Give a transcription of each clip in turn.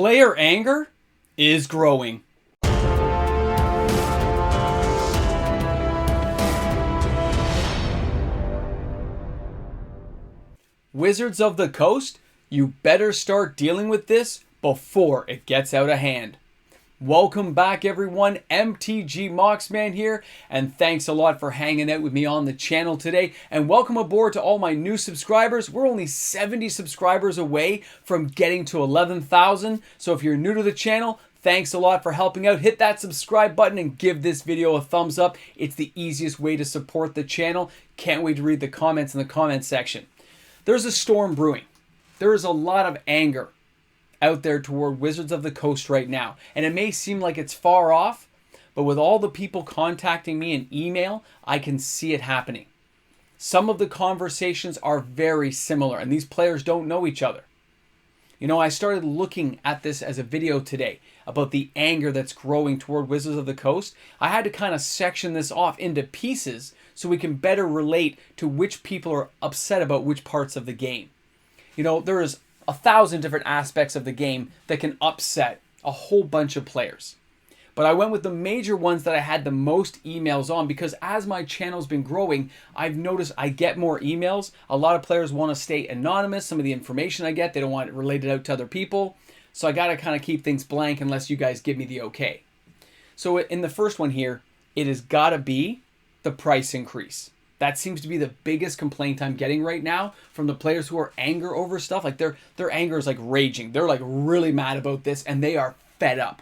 Player anger is growing. Wizards of the Coast, you better start dealing with this before it gets out of hand. Welcome back everyone, MTG Moxman here, and thanks a lot for hanging out with me on the channel today, and welcome aboard to all my new subscribers. We're only 70 subscribers away from getting to 11,000, so if you're new to the channel, thanks a lot for helping out. Hit that subscribe button and give this video a thumbs up. It's the easiest way to support the channel. Can't wait to read the comments in the comment section. There's a storm brewing. There is a lot of anger out there toward Wizards of the Coast right now. And it may seem like it's far off, but with all the people contacting me in email, I can see it happening. Some of the conversations are very similar, and these players don't know each other. You know, I started looking at this as a video today about the anger that's growing toward Wizards of the Coast. I had to kind of section this off into pieces so we can better relate to which people are upset about which parts of the game. You know, there is 1,000 different aspects of the game that can upset a whole bunch of players. But I went with the major ones that I had the most emails on because as my channel's been growing, I've noticed I get more emails. A lot of players want to stay anonymous. Some of the information I get, they don't want it related out to other people. So I got to kind of keep things blank unless you guys give me the okay. So in the first one here, it has got to be the price increase. That seems to be the biggest complaint I'm getting right now from the players who are angry over stuff. Like their anger is like raging. They're like really mad about this and they are fed up.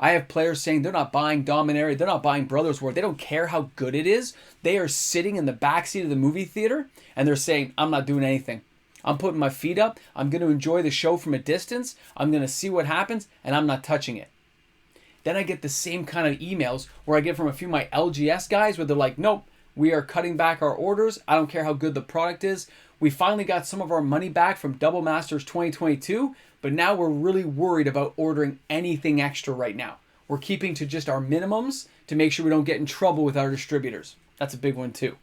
I have players saying they're not buying Dominaria, they're not buying Brothers War. They don't care how good it is. They are sitting in the backseat of the movie theater and they're saying, I'm not doing anything. I'm putting my feet up. I'm going to enjoy the show from a distance. I'm going to see what happens and I'm not touching it. Then I get the same kind of emails where I get from a few of my LGS guys where they're like, nope, we are cutting back our orders. I don't care how good the product is. We finally got some of our money back from Double Masters 2022, but now we're really worried about ordering anything extra right now. We're keeping to just our minimums to make sure we don't get in trouble with our distributors. That's a big one too.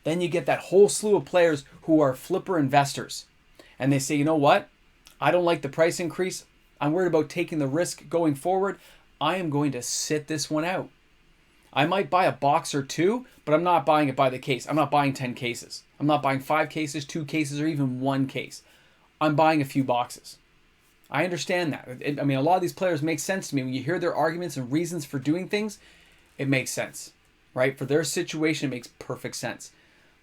Then you get that whole slew of players who are flipper investors. And they say, you know what? I don't like the price increase. I'm worried about taking the risk going forward. I am going to sit this one out. I might buy a box or two, but I'm not buying it by the case. I'm not buying 10 cases. I'm not buying 5 cases, 2 cases, or even 1 case. I'm buying a few boxes. I understand that. I mean, a lot of these players make sense to me. When you hear their arguments and reasons for doing things, it makes sense, right? For their situation, it makes perfect sense.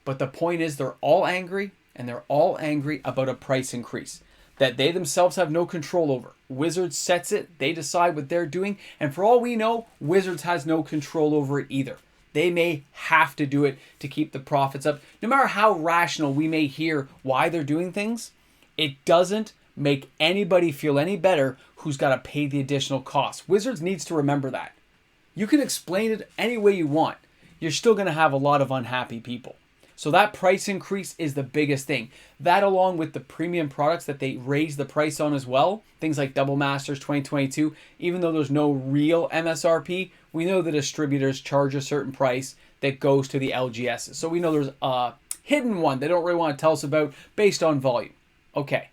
But the point is they're all angry, and they're all angry about a price increase that they themselves have no control over. Wizards sets it, they decide what they're doing, and for all we know, Wizards has no control over it either. They may have to do it to keep the profits up. No matter how rational we may hear why they're doing things, it doesn't make anybody feel any better who's got to pay the additional cost. Wizards needs to remember that. You can explain it any way you want. You're still going to have a lot of unhappy people. So that price increase is the biggest thing. That along with the premium products that they raise the price on as well, things like Double Masters 2022, even though there's no real MSRP, we know the distributors charge a certain price that goes to the LGS. So we know there's a hidden one they don't really want to tell us about based on volume. Okay.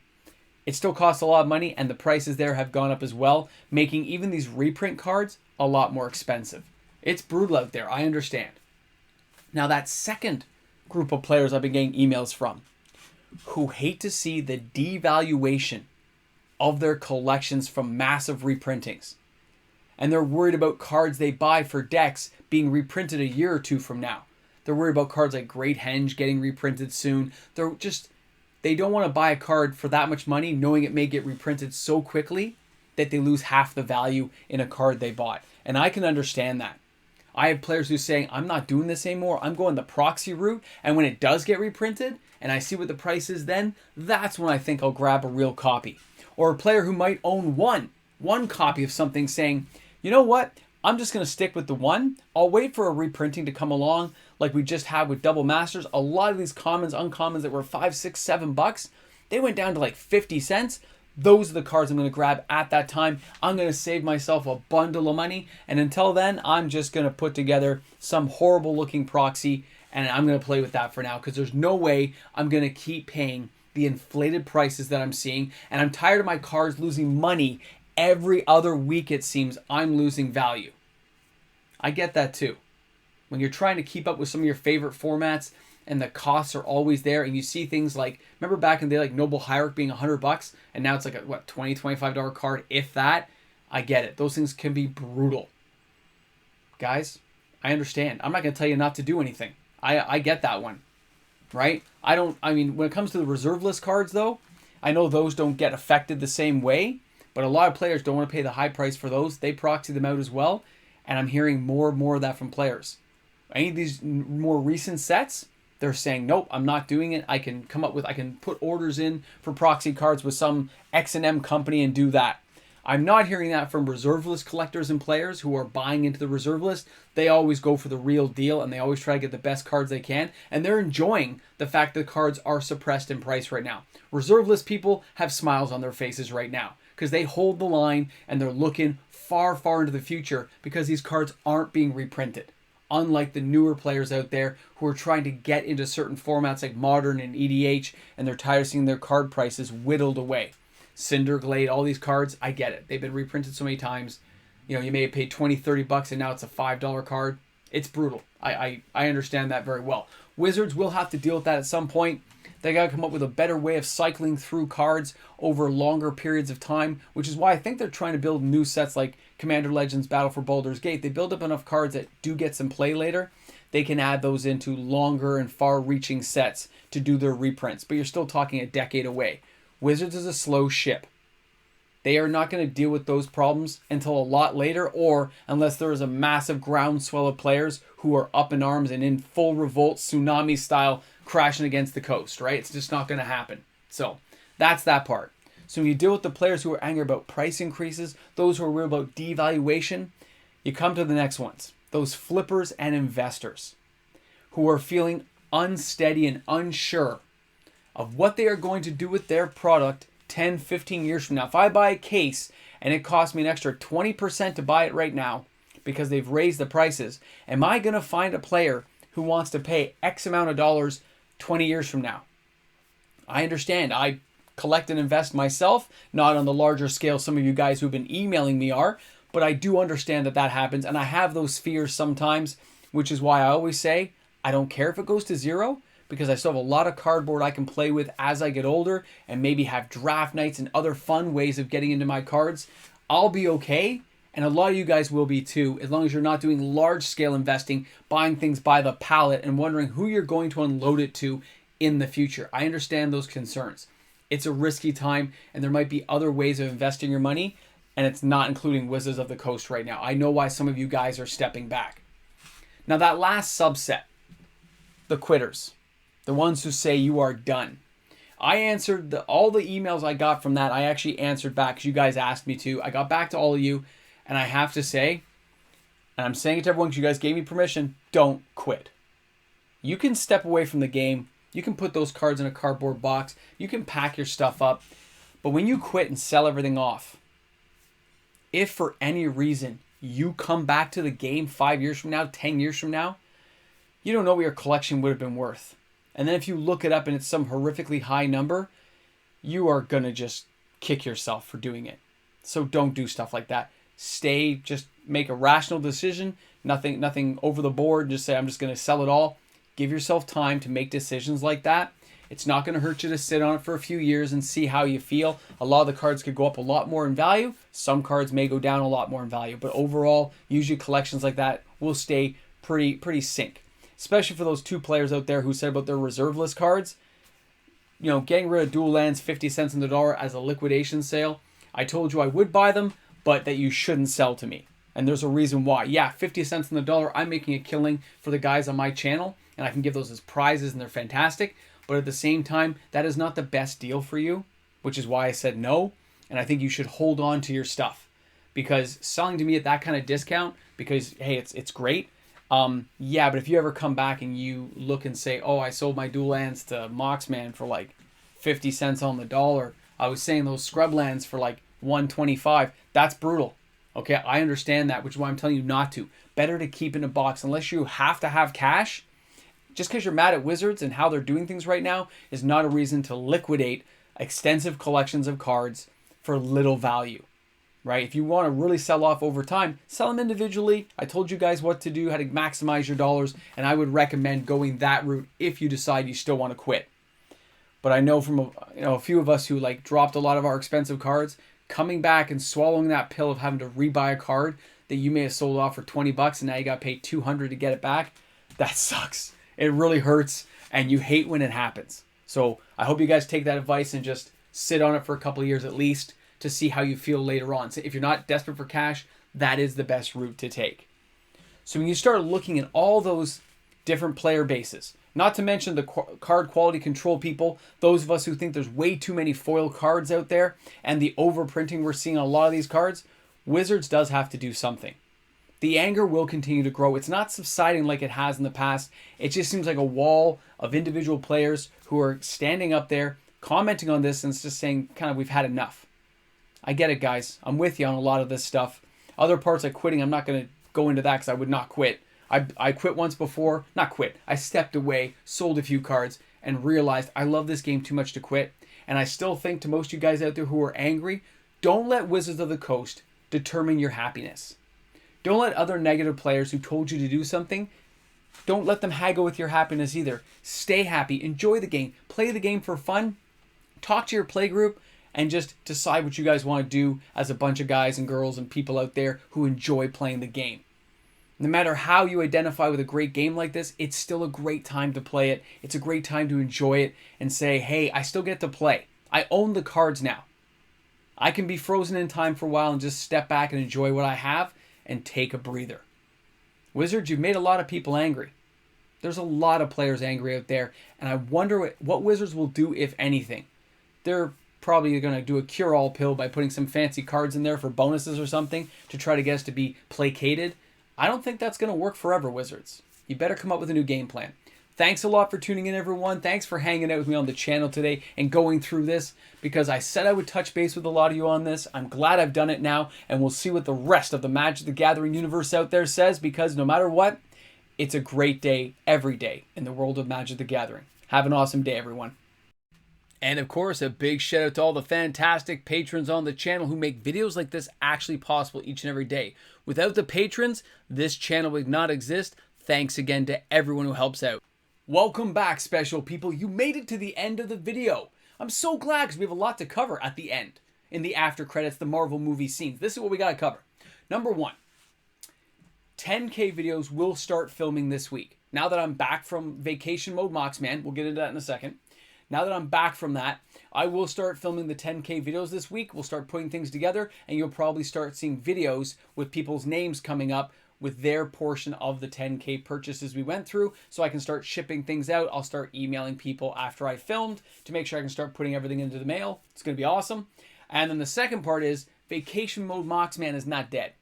It still costs a lot of money and the prices there have gone up as well, making even these reprint cards a lot more expensive. It's brutal out there, I understand. Now that second group of players I've been getting emails from who hate to see the devaluation of their collections from massive reprintings. And they're worried about cards they buy for decks being reprinted a year or two from now. They're worried about cards like Great Henge getting reprinted soon. They don't want to buy a card for that much money knowing it may get reprinted so quickly that they lose half the value in a card they bought. And I can understand that. I have players who say, I'm not doing this anymore. I'm going the proxy route. And when it does get reprinted and I see what the price is then, that's when I think I'll grab a real copy. Or a player who might own one copy of something saying, you know what? I'm just going to stick with the one. I'll wait for a reprinting to come along like we just had with Double Masters. A lot of these commons, uncommons that were $5, $6, $7, they went down to like 50 cents. Those are the cards I'm going to grab at that time. I'm going to save myself a bundle of money. And until then, I'm just going to put together some horrible looking proxy and I'm going to play with that for now because there's no way I'm going to keep paying the inflated prices that I'm seeing, and I'm tired of my cards losing money every other week. It seems I'm losing value. I get that too. When you're trying to keep up with some of your favorite formats and the costs are always there, and you see things like, remember back in the day, like Noble Hierarch being $100, and now it's like a $20, $25 card, if that. I get it. Those things can be brutal. Guys, I understand. I'm not going to tell you not to do anything. I get that one, right? I mean, when it comes to the reserve list cards, though, I know those don't get affected the same way, but a lot of players don't want to pay the high price for those. They proxy them out as well, and I'm hearing more and more of that from players. Any of these more recent sets, they're saying, nope, I'm not doing it. I can put orders in for proxy cards with some X&M company and do that. I'm not hearing that from reserve list collectors and players who are buying into the reserve list. They always go for the real deal, and they always try to get the best cards they can, and they're enjoying the fact that cards are suppressed in price right now. Reserve list people have smiles on their faces right now because they hold the line and they're looking far, far into the future because these cards aren't being reprinted. Unlike the newer players out there who are trying to get into certain formats like Modern and EDH, and they're tired of seeing their card prices whittled away. Cinderglade, all these cards, I get it. They've been reprinted so many times. You know, you may have paid $20, $30 and now it's a $5 card. It's brutal. I understand that very well. Wizards will have to deal with that at some point. They got to come up with a better way of cycling through cards over longer periods of time, which is why I think they're trying to build new sets like Commander Legends Battle for Baldur's Gate. They build up enough cards that do get some play later. They can add those into longer and far-reaching sets to do their reprints, but you're still talking a decade away. Wizards is a slow ship. They are not going to deal with those problems until a lot later, or unless there is a massive groundswell of players who are up in arms and in full revolt, tsunami style, crashing against the coast, right? It's just not going to happen. So that's that part. So when you deal with the players who are angry about price increases, those who are worried about devaluation, you come to the next ones. Those flippers and investors who are feeling unsteady and unsure of what they are going to do with their product 10, 15 years from now. If I buy a case and it costs me an extra 20% to buy it right now because they've raised the prices, am I going to find a player who wants to pay X amount of dollars 20 years from now? I understand. I collect and invest myself, not on the larger scale some of you guys who've been emailing me are, but I do understand that that happens, and I have those fears sometimes, which is why I always say I don't care if it goes to zero, because I still have a lot of cardboard I can play with as I get older and maybe have draft nights and other fun ways of getting into my cards. I'll be okay, and a lot of you guys will be too, as long as you're not doing large-scale investing, buying things by the pallet and wondering who you're going to unload it to in the future. I understand those concerns. It's a risky time, and there might be other ways of investing your money, and it's not including Wizards of the Coast right now. I know why some of you guys are stepping back. Now that last subset, the quitters, the ones who say you are done. I answered all the emails I got from that. I actually answered back because you guys asked me to. I got back to all of you, and I have to say, and I'm saying it to everyone because you guys gave me permission, don't quit. You can step away from the game. You can put those cards in a cardboard box. You can pack your stuff up. But when you quit and sell everything off, if for any reason you come back to the game 5 years from now, 10 years from now, you don't know what your collection would have been worth. And then if you look it up and it's some horrifically high number, you are going to just kick yourself for doing it. So don't do stuff like that. Just make a rational decision. Nothing over the board. Just say, I'm just going to sell it all. Give yourself time to make decisions like that. It's not going to hurt you to sit on it for a few years and see how you feel. A lot of the cards could go up a lot more in value. Some cards may go down a lot more in value. But overall, usually collections like that will stay pretty sync. Especially for those two players out there who said about their reserve list cards. You know, getting rid of dual lands 50 cents on the dollar as a liquidation sale. I told you I would buy them, but that you shouldn't sell to me. And there's a reason why. Yeah, 50 cents on the dollar, I'm making a killing for the guys on my channel. And I can give those as prizes and they're fantastic. But at the same time, that is not the best deal for you. Which is why I said no. And I think you should hold on to your stuff. Because selling to me at that kind of discount, because, hey, it's great. Yeah, but if you ever come back and you look and say, oh, I sold my dual lands to Moxman for like 50 cents on the dollar. I was saying those scrub lands for like 125. That's brutal. Okay, I understand that, which is why I'm telling you not to. Better to keep in a box unless you have to have cash. Just because you're mad at Wizards and how they're doing things right now is not a reason to liquidate extensive collections of cards for little value, right? If you want to really sell off over time, sell them individually. I told you guys what to do, how to maximize your dollars, and I would recommend going that route if you decide you still want to quit. But I know from a few of us who like dropped a lot of our expensive cards, coming back and swallowing that pill of having to rebuy a card that you may have sold off for $20 and now you got to pay $200 to get it back. That sucks. It really hurts, and you hate when it happens. So I hope you guys take that advice and just sit on it for a couple of years at least to see how you feel later on. So if you're not desperate for cash, that is the best route to take. So when you start looking at all those different player bases, not to mention the card quality control people, those of us who think there's way too many foil cards out there and the overprinting we're seeing on a lot of these cards, Wizards does have to do something. The anger will continue to grow. It's not subsiding like it has in the past. It just seems like a wall of individual players who are standing up there, commenting on this, and it's just saying, kind of, we've had enough. I get it, guys. I'm with you on a lot of this stuff. Other parts like quitting, I'm not going to go into that because I would not quit. I quit once before. Not quit. I stepped away, sold a few cards, and realized I love this game too much to quit. And I still think to most of you guys out there who are angry, don't let Wizards of the Coast determine your happiness. Don't let other negative players who told you to do something, don't let them haggle with your happiness either. Stay happy. Enjoy the game. Play the game for fun. Talk to your play group and just decide what you guys want to do as a bunch of guys and girls and people out there who enjoy playing the game. No matter how you identify with a great game like this, it's still a great time to play it. It's a great time to enjoy it and say, hey, I still get to play. I own the cards now. I can be frozen in time for a while and just step back and enjoy what I have and take a breather. Wizards, you've made a lot of people angry. There's a lot of players angry out there, and I wonder what Wizards will do, if anything. They're probably going to do a cure-all pill by putting some fancy cards in there for bonuses or something to try to get us to be placated. I don't think that's going to work forever, Wizards. You better come up with a new game plan. Thanks a lot for tuning in, everyone. Thanks for hanging out with me on the channel today and going through this, because I said I would touch base with a lot of you on this. I'm glad I've done it now, and we'll see what the rest of the Magic the Gathering universe out there says, because no matter what, it's a great day every day in the world of Magic the Gathering. Have an awesome day, everyone. And of course, a big shout out to all the fantastic patrons on the channel who make videos like this actually possible each and every day. Without the patrons, this channel would not exist. Thanks again to everyone who helps out. Welcome back, special people. You made it to the end of the video. I'm so glad because we have a lot to cover at the end. In the after credits, the Marvel movie scenes. This is what we got to cover. Number one, 10K videos will start filming this week. Now that I'm back from vacation mode, Moxman, we'll get into that in a second. Now that I'm back from that, I will start filming the 10K videos this week. We'll start putting things together, and you'll probably start seeing videos with people's names coming up with their portion of the 10K purchases we went through, so I can start shipping things out. I'll start emailing people after I filmed to make sure I can start putting everything into the mail. It's going to be awesome. And then the second part is Vacation Mode Moxman is not dead,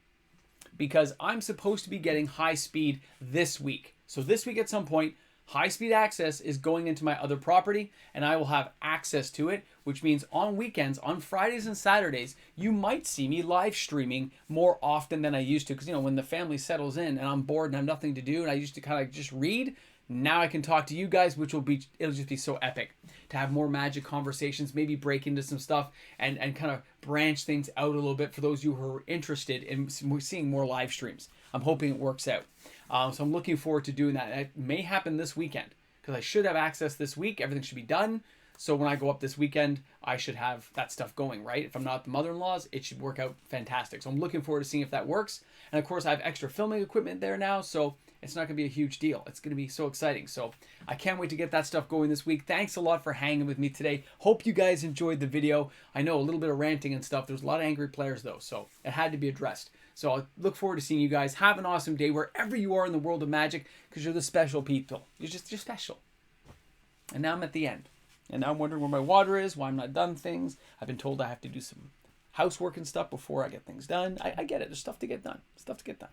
because I'm supposed to be getting high speed this week. So this week at some point, high speed access is going into my other property, and I will have access to it, which means on weekends, on Fridays and Saturdays, you might see me live streaming more often than I used to. Because, when the family settles in and I'm bored and I have nothing to do and I used to kind of just read, now I can talk to you guys, it'll just be so epic to have more Magic conversations, maybe break into some stuff and kind of branch things out a little bit for those of you who are interested in seeing more live streams. I'm hoping it works out. So I'm looking forward to doing that. It may happen this weekend because I should have access this week. Everything should be done. So when I go up this weekend, I should have that stuff going, right? If I'm not at the mother-in-law's, it should work out fantastic. So I'm looking forward to seeing if that works. And of course, I have extra filming equipment there now, so it's not going to be a huge deal. It's going to be so exciting. So I can't wait to get that stuff going this week. Thanks a lot for hanging with me today. Hope you guys enjoyed the video. I know a little bit of ranting and stuff. There's a lot of angry players, though, so it had to be addressed. So I look forward to seeing you guys. Have an awesome day wherever you are in the world of Magic, because you're the special people. You're special. And now I'm at the end. And now I'm wondering where my water is, why I'm not done things. I've been told I have to do some housework and stuff before I get things done. I get it. There's stuff to get done. Stuff to get done.